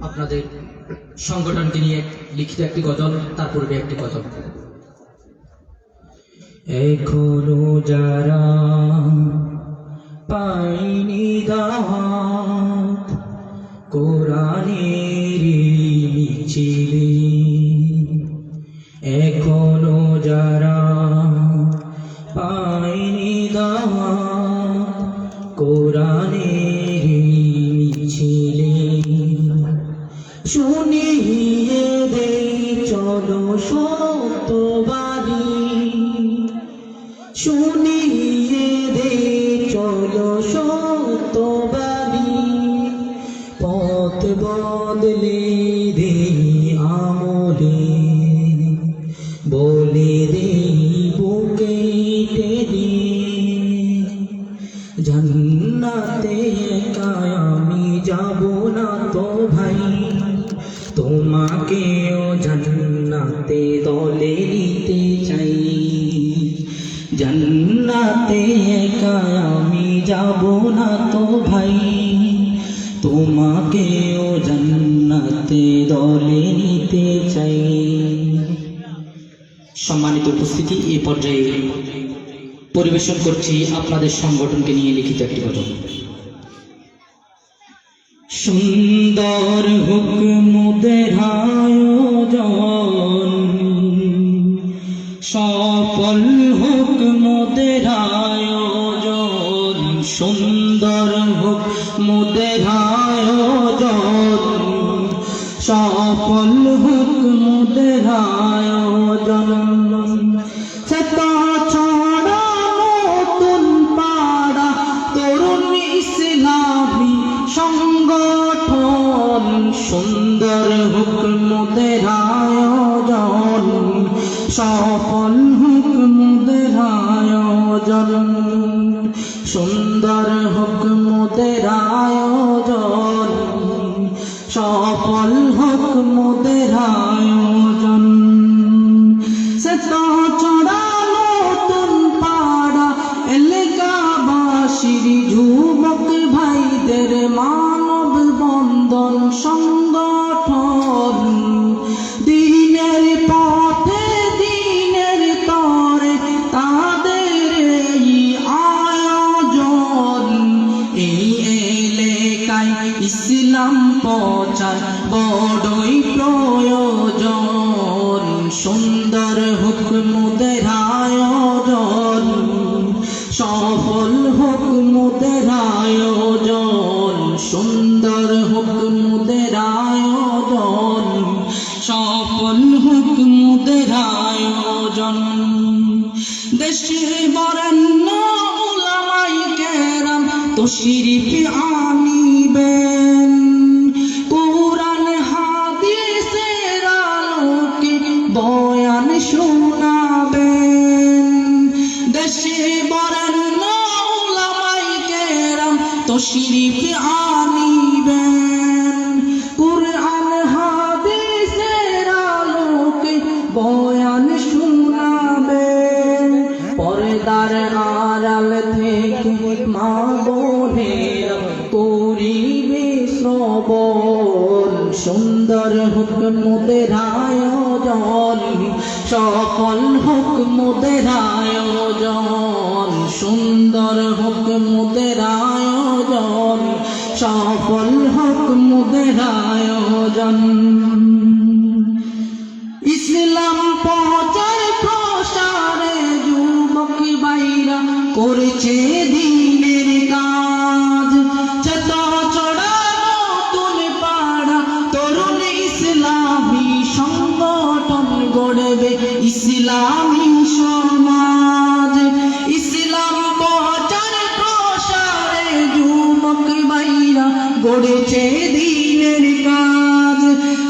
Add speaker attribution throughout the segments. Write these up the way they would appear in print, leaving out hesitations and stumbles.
Speaker 1: আপনাদের সংগঠনকে নিয়ে লিখিত একটি গজল, তার পূর্বে একটি গজল। এখনো যারা পাইনি দাওয়াত কোরআনের মিছিলে, এখনো যারা পাইনি দাওয়াত কোরআনের মিছিলে, শুনিয়ে দে চলো সত্যবাদী, শুনিয়ে দে চলো সত্যবাদী, পথ বদলে দে আমলে, বলে দে বুকে টেনে, জান্নাতে একা আমি যাব না তো ভাই, তোমাকেও জান্নাতে দলে নিতে চাই। জান্নাতে একা আমি যাব না তো ভাই, তোমাকেও জান্নাতে দলে নিতে চাই। সম্মানিত উপস্থিতি, এই পর্যায়ে পরিবেশন করছি আপনাদের সংগঠনকে নিয়ে লিখিত একটি গজল। সুন্দর হুকমদের আয়োজন, সফল হুকমদের আয়োজন, সুন্দর হুকমদের আয়োজন, সফল হুকমদের আয়োজন, সেটা ছড়া নতুন পাড়া তরুণ ইসলামী সংগঠন, সুন্দর হুকমদের আয়োজন, সফল হুকমদের আয়োজন, সুন্দর হুকমদের আয়োজন, সফল হুকমদের আয়োজন, সেটা চড়া নতুন পাড়া এলাকাবাসীর যুবক ভাইদের মানব বন্ধন সংগঠন, দিনের পথে দিনের তরে তাদের এই আয়োজন, এই এলাকায় ইসলাম প্রচার বড়ই প্রয়োজন, সুন্দর হুকমদের আয়োজন, সফল হুকমদের আয়োজন, সুন্দর হুকমদের আয়োজন, সফল হুকমদের আয়োজন, দেশে বরেণ্য উলামায়ে কেরাম তশরিফ আনিবেন, কুরআন হাদিসের আলোকে বয়ান শোনাবেন, দেশে বরেণ্য উলামায়ে কেরাম তশরিফ আনিবেন, কুরআন হাদিসের আলোকে বয়ান শোনাবেন, পর্দার আড়াল থেকে মা বোনেরা করিবে শ্রবণ, সুন্দর হুকমদের আয়োজন, সফল হুকমদের আয়োজন, সুন্দর হুকমদের আয়োজন, সফল হুকমদের আয়োজন, ইসলাম প্রচার প্রসারে যুবক ভাইরা করেছে দিনের কাজ, চেতা চড়া নতুন পাড়া তরুণ ইসলামী সংগঠন গড়বে ইসলামী সমাজ, ইসলাম প্রচার প্রসারে যুবক ভাইরা গড়েছে দিনের কাজ,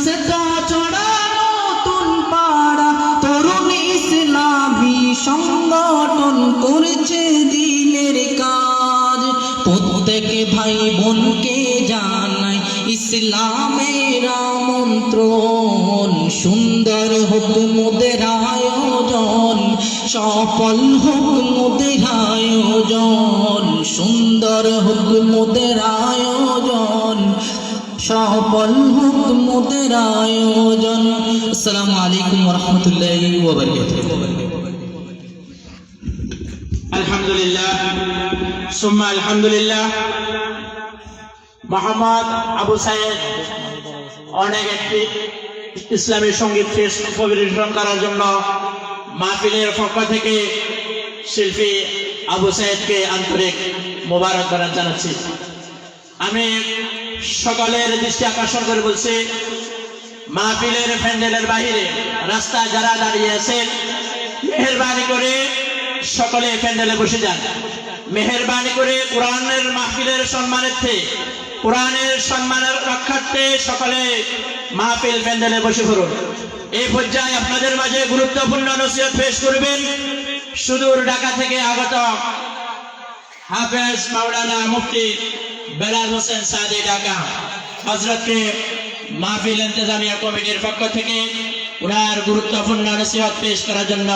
Speaker 1: চেতা চড়া নতুন পাড়া তরুণ ইসলামী সংগঠন করেছে দিনের কাজ, প্রত্যেক ভাই বোনকে জানাই ইসলামের আমন্ত্রণ, সুন্দর হুকমদের আয়োজন, সফল হুকমদের আয়োজন, সুন্দর হুকমদের আয়োজন, সফল হোক মোদের আয়োজন। আসসালামু আলাইকুম ওয়া রাহমাতুল্লাহি ওয়া বারাকাতুহু।
Speaker 2: আলহামদুলিল্লাহ সুম্মা আলহামদুলিল্লাহ। মোহাম্মদ আবু সাইদ অনেক একটি ইসলামী সঙ্গীত পরিবেশন করার জন্য মাহফিলের পক্ষ থেকে শিল্পী আবু সাইদকে আন্তরিক মোবারকবাদ জানাচ্ছি। আমি সকলের দৃষ্টি আকর্ষণ করে বলছি, মাহফিলের প্যান্ডেলের বাইরে রাস্তায় যারা দাঁড়িয়ে আছেন, মেহেরবানি করে সকলে প্যান্ডেলে বসে যান। মেহেরবানি করে কোরআনের মাহফিলের সম্মানার্থে, কোরআনের সম্মানের রক্ষার্থে সকলে মাহফিল প্যান্ডেলে বসে পড়ুন। এই পর্যায়ে আপনাদের মাঝে গুরুত্বপূর্ণ নসিহত পেশ করবেন সুদূর ঢাকা থেকে আগত হাফেজ মাওলানা মুফতি বেলাল হোসেন সাদি ঢাকা হযরতকে মাহফিল ইন্তেজামিয়া কমিটির পক্ষ থেকে ওনার গুরুত্বপূর্ণ নসিহত পেশ করার জন্য